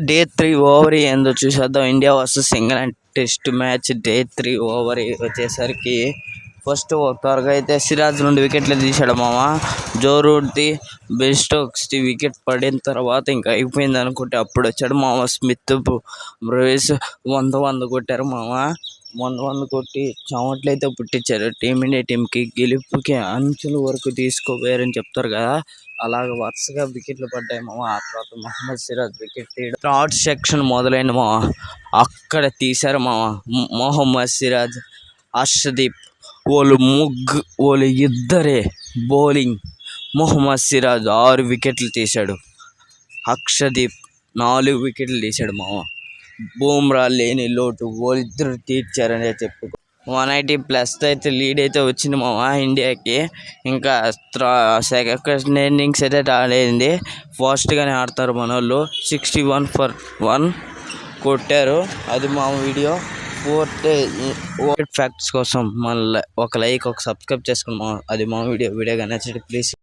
Day 3 over ఏందో చూసేద్దాం. India versus England test match day 3 over వచ్చేసరికి ఫస్ట్ త్వరగా అయితే సిరాజ్ 2 వికెట్లు తీశాడు మామ. జో రూట్ది బెస్టోక్స్ది వికెట్ పడిన తర్వాత ఇంకా అయిపోయింది అనుకుంటే అప్పుడు వచ్చాడు మామ. స్మిత్ బ్రూస్ 100 కొట్టారు మామ. 100 కొట్టి చెమట్లయితే పుట్టించారు. టీమిండియా టీంకి గెలుపుకి అంచుల వరకు తీసుకోపోయారని చెప్తారు కదా, అలాగ వరుసగా వికెట్లు పడ్డాయి మామ. ఆ తర్వాత మహమ్మద్ సిరాజ్ వికెట్ తీయడం థర్డ్ సెక్షన్ మొదలైన మామ. అక్కడ తీశారు మామ. మొహమ్మద్ సిరాజ్, హర్షదీప్ వాళ్ళు ఇద్దరే బౌలింగ్. మొహమ్మద్ సిరాజ్ 6 వికెట్లు తీశాడు. హర్షదీప్ 4 వికెట్లు తీశాడు మామ. బూమ్రా లేని లోటు వాళ్ళిద్దరు తీర్చారనే చెప్పుకో. 180+ అయితే లీడ్ అయితే వచ్చింది మామ ఇండియాకి. ఇంకా సెకండ్ ఇన్నింగ్స్ అయితే ఆడేది ఫాస్ట్గానే ఆడతారు మన వాళ్ళు. 61 for 1 కొట్టారు. అది మా వీడియో. ఫ్యాక్ట్స్ కోసం మన ఒక లైక్, ఒక సబ్స్క్రైబ్ చేసుకుని అది మా వీడియో కానీ నచ్చితే ప్లీజ్